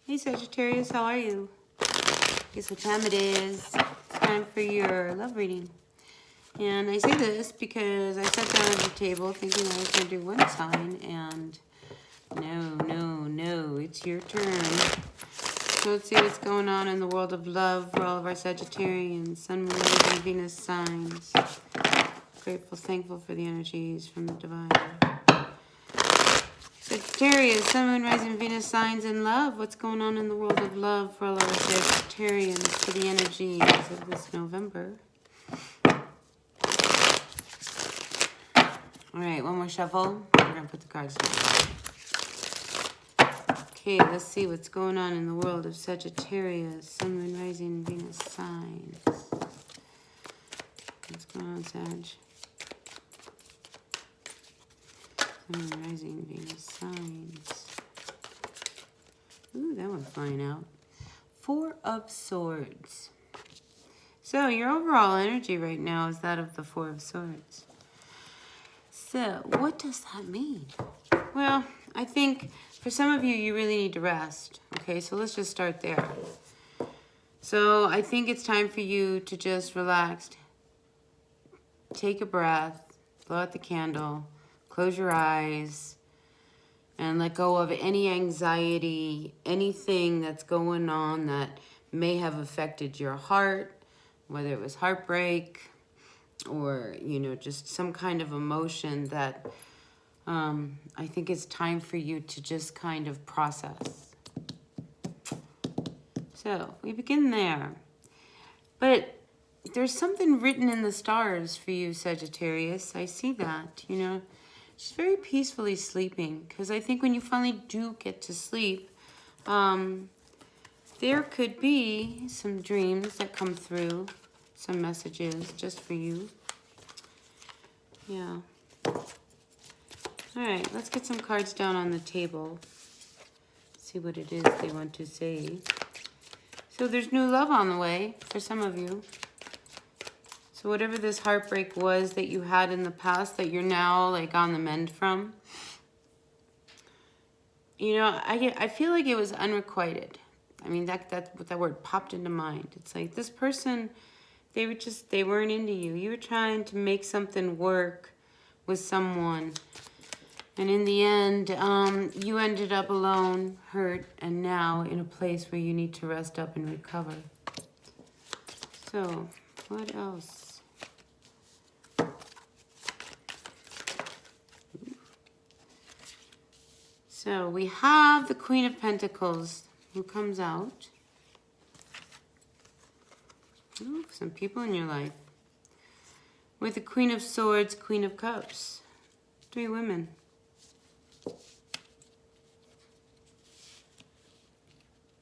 Hey Sagittarius, how are you? Guess what time it is? It's time for your love reading. And I say this because I sat down at the table thinking I was going to do one sign, and no, it's your turn. So let's see what's going on in the world of love for all of our Sagittarians, Sun, Moon, and Venus signs. Grateful, thankful for the energies from the divine. Sagittarius, Sun, Moon, Rising, Venus signs in love. What's going on in the world of love for all of our Sagittarians for the energies of this November? All right, one more shuffle. We're going to put the cards down. Okay, let's see what's going on in the world of Sagittarius, Sun, Moon, Rising, Venus signs. What's going on, Sag? Sun, Moon, Rising, Venus signs. Ooh, that one's flying out. Four of Swords. So your overall energy right now is that of the Four of Swords. So what does that mean? Well, I think for some of you, you really need to rest. Okay, so let's just start there. So I think it's time for you to just relax. Take a breath, blow out the candle, close your eyes, and let go of any anxiety, anything that's going on that may have affected your heart, whether it was heartbreak or, you know, just some kind of emotion that I think it's time for you to just kind of process. So we begin there. But there's something written in the stars for you, Sagittarius. I see that, you know. Just very peacefully sleeping. Because I think when you finally do get to sleep, there could be some dreams that come through. Some messages just for you. Yeah. All right, let's get some cards down on the table. See what it is they want to say. So there's new love on the way for some of you. So whatever this heartbreak was that you had in the past that you're now like on the mend from, you know, I feel like it was unrequited. I mean, that word popped into mind. It's like this person, they weren't into you. You were trying to make something work with someone. And in the end, you ended up alone, hurt, and now in a place where you need to rest up and recover. So, what else? So, we have the Queen of Pentacles who comes out. Ooh, some people in your life. With the Queen of Swords, Queen of Cups. 3 women.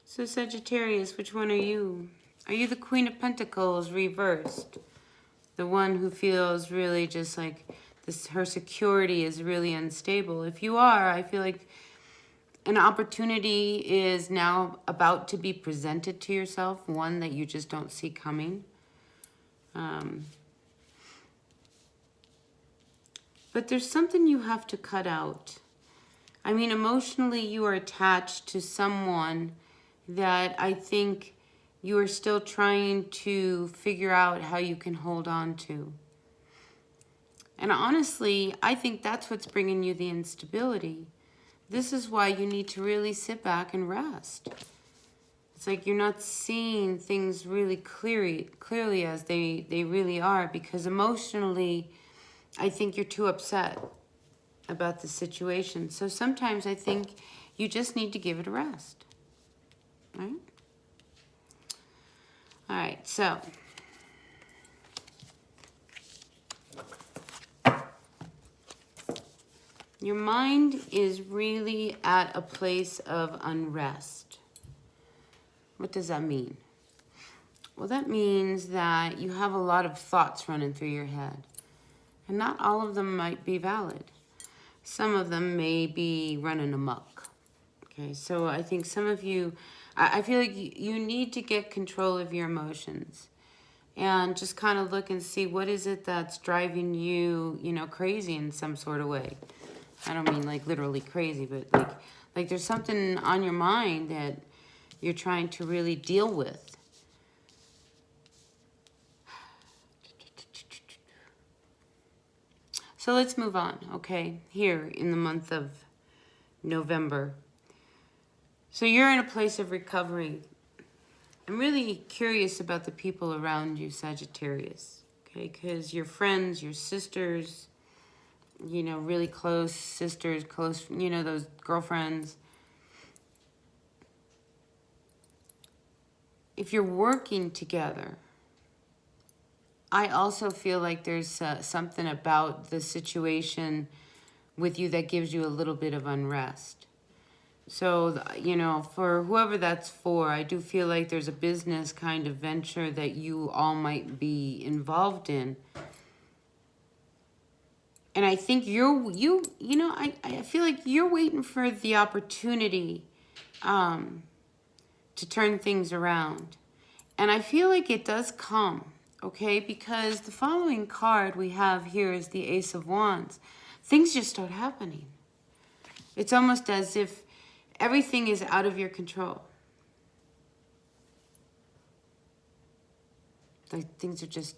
So Sagittarius, which one are you? Are you the Queen of Pentacles reversed? The one who feels really just like this, her security is really unstable. If you are, I feel like an opportunity is now about to be presented to yourself, one that you just don't see coming. But there's something you have to cut out. I mean, emotionally, you are attached to someone that I think you are still trying to figure out how you can hold on to. And honestly, I think that's what's bringing you the instability. This is why you need to really sit back and rest. It's like you're not seeing things really clearly as they really are, because emotionally, I think you're too upset about the situation. So sometimes I think you just need to give it a rest. Right? All right, so your mind is really at a place of unrest. What does that mean? Well, that means that you have a lot of thoughts running through your head. And not all of them might be valid. Some of them may be running amok. Okay, so I think some of you, I feel like you need to get control of your emotions and just kind of look and see what is it that's driving you, you know, crazy in some sort of way. I don't mean like literally crazy, but like there's something on your mind that you're trying to really deal with. So let's move on, okay? Here in the month of November. So you're in a place of recovery. I'm really curious about the people around you, Sagittarius, okay? Because your friends, your sisters, you know, really close sisters, close, you know, those girlfriends. If you're working together, I also feel like there's something about the situation with you that gives you a little bit of unrest. So, you know, for whoever that's for, I do feel like there's a business kind of venture that you all might be involved in. And I think you know, I feel like you're waiting for the opportunity to turn things around. And I feel like it does come, okay? Because the following card we have here is the Ace of Wands. Things just start happening. It's almost as if everything is out of your control. Like things are just,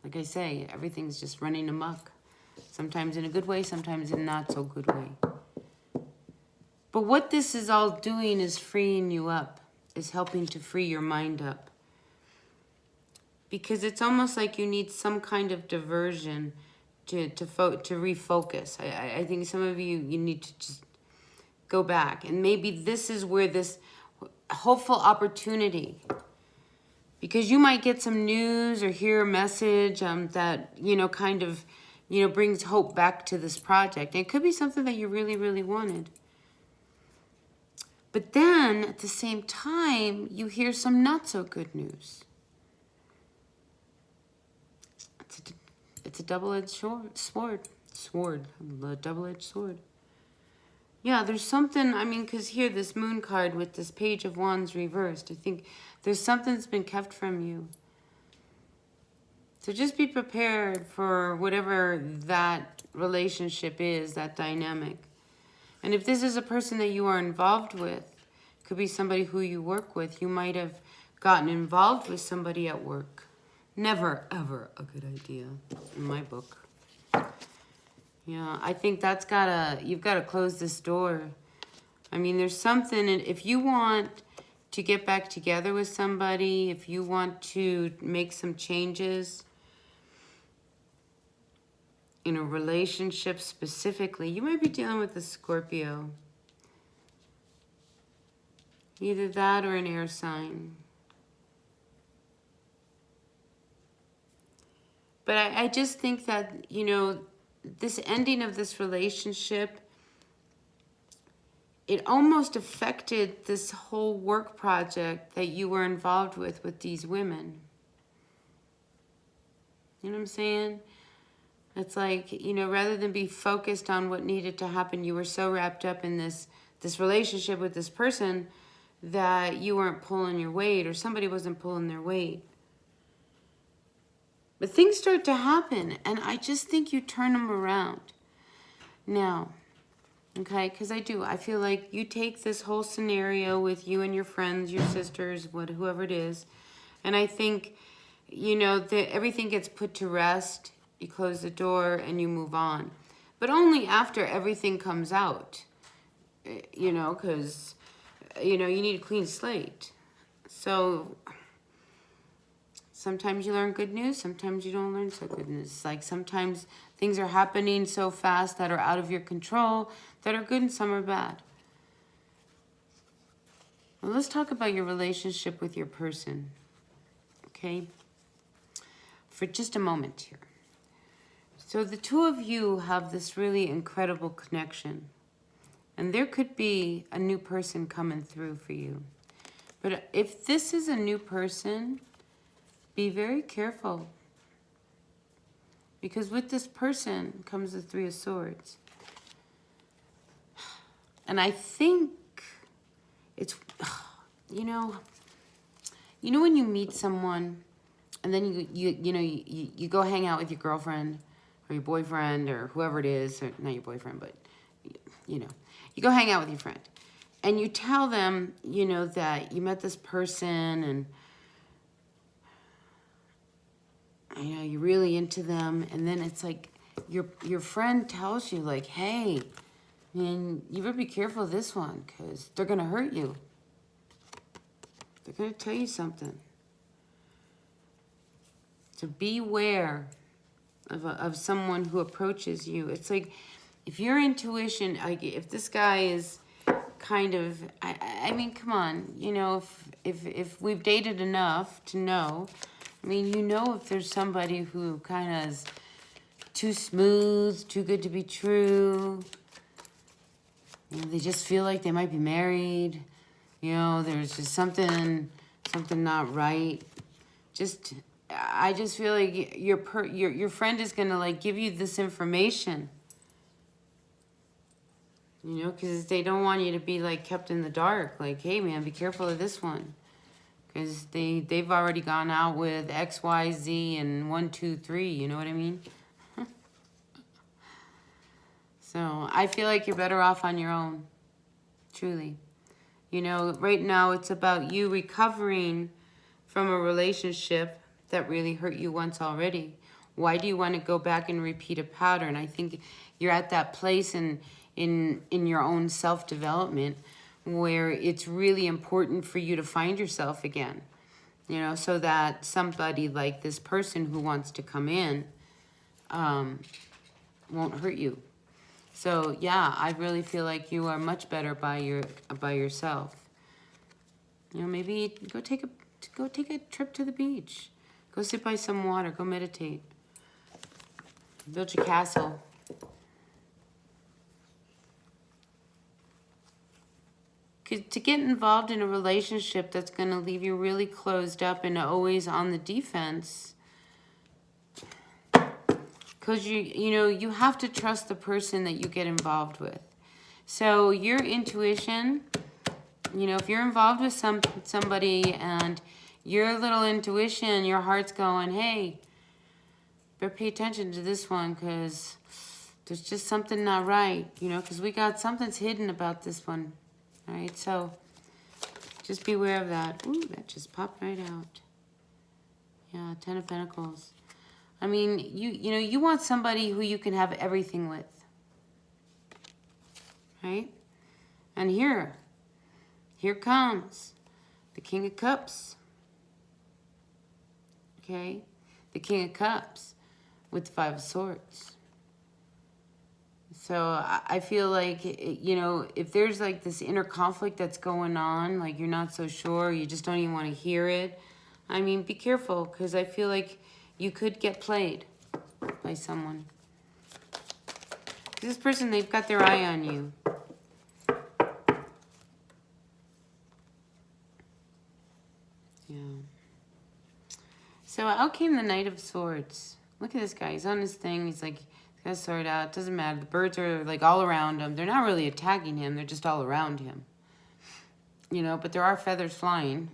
like I say, everything's just running amok. Sometimes in a good way, sometimes in a not so good way. But what this is all doing is freeing you up, is helping to free your mind up. Because it's almost like you need some kind of diversion to refocus. I think some of you need to just go back. And maybe this is where this hopeful opportunity, because you might get some news or hear a message that, you know, kind of, you know, brings hope back to this project. And it could be something that you really, really wanted. But then, at the same time, you hear some not so good news. It's a double-edged sword. A double-edged sword. Yeah, there's something, I mean, because here, this Moon card with this Page of Wands reversed, I think there's something that's been kept from you. So just be prepared for whatever that relationship is, that dynamic. And if this is a person that you are involved with, could be somebody who you work with, you might have gotten involved with somebody at work. Never, ever a good idea in my book. Yeah, I think you've got to close this door. I mean, there's something, and if you want to get back together with somebody, if you want to make some changes in a relationship specifically, you might be dealing with a Scorpio. Either that or an air sign. But I just think that, you know, this ending of this relationship, it almost affected this whole work project that you were involved with these women. You know what I'm saying? It's like, you know, rather than be focused on what needed to happen, you were so wrapped up in this relationship with this person that you weren't pulling your weight, or somebody wasn't pulling their weight. But things start to happen, and I just think you turn them around. Now, okay, because I feel like you take this whole scenario with you and your friends, your sisters, whoever it is, and I think, you know, that everything gets put to rest, you close the door, and you move on. But only after everything comes out, you know, because, you know, you need a clean slate. So sometimes you learn good news, sometimes you don't learn so good news. Like sometimes things are happening so fast that are out of your control, that are good and some are bad. Well, let's talk about your relationship with your person, okay? For just a moment here. So the two of you have this really incredible connection. And there could be a new person coming through for you. But if this is a new person, be very careful. Because with this person comes the Three of Swords. And I think it's, you know when you meet someone and then you go hang out with your girlfriend or your boyfriend or whoever it is, or not your boyfriend, but you go hang out with your friend. And you tell them, you know, that you met this person and, you know, you're really into them. And then it's like your friend tells you, like, hey, man, you better be careful of this one because they're going to hurt you. They're going to tell you something. So beware of someone who approaches you. It's like, if your intuition, like if this guy is kind of, I mean, come on, you know, if we've dated enough to know, I mean, you know, if there's somebody who kind of is too smooth, too good to be true, you know, they just feel like they might be married, you know, there's just something not right. I just feel like your friend is gonna like give you this information, you know, because they don't want you to be like kept in the dark. Like, hey man, be careful of this one, because they've already gone out with X, Y, Z, and 1, 2, 3. You know what I mean? So I feel like you're better off on your own, truly. You know, right now it's about you recovering from a relationship that really hurt you once already. Why do you want to go back and repeat a pattern? I think you're at that place in your own self-development where it's really important for you to find yourself again, you know, so that somebody like this person who wants to come in won't hurt you. So yeah, I really feel like you are much better by yourself. You know, maybe go take a trip to the beach. Go sit by some water. Go meditate. Build your castle. To get involved in a relationship that's going to leave you really closed up and always on the defense, because you know, you have to trust the person that you get involved with. So your intuition, you know, if you're involved with somebody and your little intuition, your heart's going, hey, better pay attention to this one because there's just something not right, you know, because we got something's hidden about this one. All right, so just beware of that. Ooh, that just popped right out. Yeah, 10 of Pentacles. I mean, you know, you want somebody who you can have everything with. Right? And here comes the King of Cups. Okay? The King of Cups with the 5 of Swords. So I feel like, you know, if there's like this inner conflict that's going on, like you're not so sure, you just don't even want to hear it. I mean, be careful, because I feel like you could get played by someone. This person, they've got their eye on you. Yeah. So out came the Knight of Swords. Look at this guy. He's on his thing. He's like, he's got a sword out. Doesn't matter. The birds are like all around him. They're not really attacking him. They're just all around him. You know, but there are feathers flying.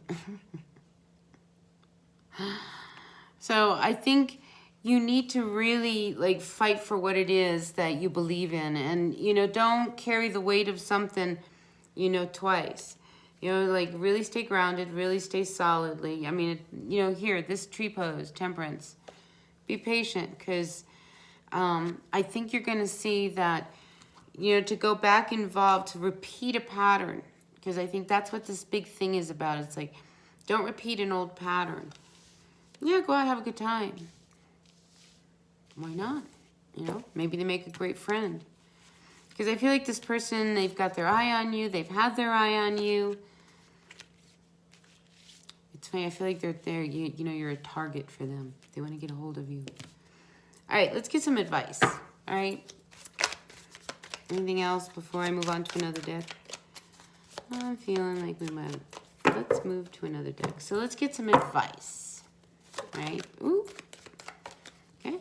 So I think you need to really like fight for what it is that you believe in, and you know, don't carry the weight of something, you know, twice. You know, like really stay grounded, really stay solidly. I mean, you know, here, this tree pose, Temperance. Be patient, because I think you're going to see that, you know, to go back involved, to repeat a pattern, because I think that's what this big thing is about. It's like, don't repeat an old pattern. Yeah, go out, have a good time. Why not? You know, maybe they make a great friend. Because I feel like this person, they've got their eye on you. They've had their eye on you. It's funny, I feel like they're there. You know, you're a target for them. They want to get a hold of you. All right, let's get some advice. All right. Anything else before I move on to another deck? I'm feeling like we might. Let's move to another deck. So let's get some advice. All right. Ooh. Okay.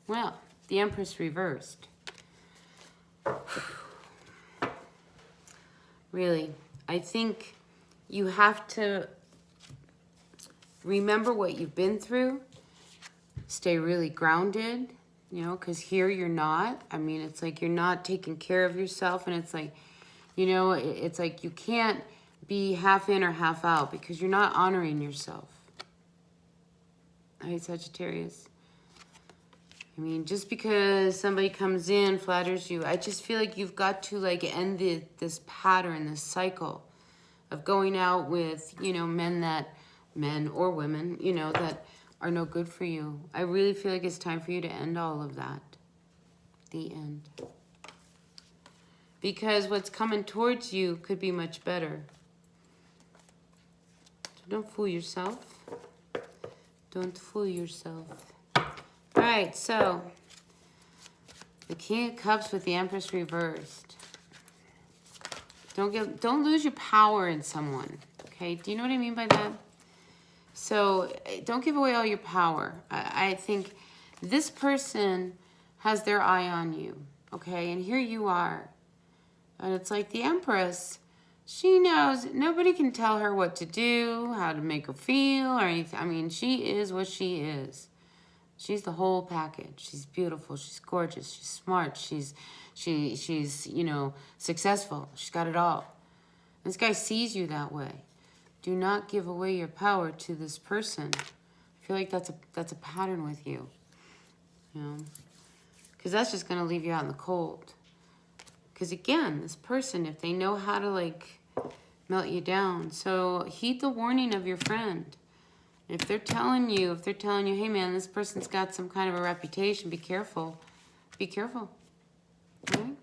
Well, the Empress reversed. Really, I think you have to remember what you've been through. Stay really grounded, you know, because here you're not. I mean, it's like you're not taking care of yourself, and it's like You know, it's like you can't be half in or half out because you're not honoring yourself. All right, Sagittarius. I mean, just because somebody comes in, flatters you, I just feel like you've got to like end this pattern, this cycle of going out with, you know, men or women, you know, that are no good for you. I really feel like it's time for you to end all of that. The end. Because what's coming towards you could be much better. So don't fool yourself. Don't fool yourself. All right, so the King of Cups with the Empress reversed. Don't lose your power in someone. Okay, do you know what I mean by that? So don't give away all your power. I think this person has their eye on you. Okay, and here you are. And it's like the Empress, she knows nobody can tell her what to do, how to make her feel, or anything. I mean, she is what she is. She's the whole package. She's beautiful. She's gorgeous. She's smart. She's you know, successful. She's got it all. This guy sees you that way. Do not give away your power to this person. I feel like that's a pattern with you. You know, because that's just gonna leave you out in the cold. Because again, this person, if they know how to like melt you down, so heed the warning of your friend. If they're telling you, hey man, this person's got some kind of a reputation, be careful. Be careful. All right?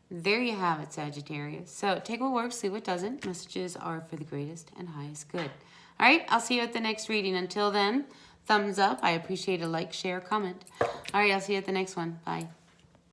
There you have it, Sagittarius. So take what works, leave what doesn't. Messages are for the greatest and highest good. All right, I'll see you at the next reading. Until then, thumbs up. I appreciate a like, share, comment. All right, I'll see you at the next one. Bye.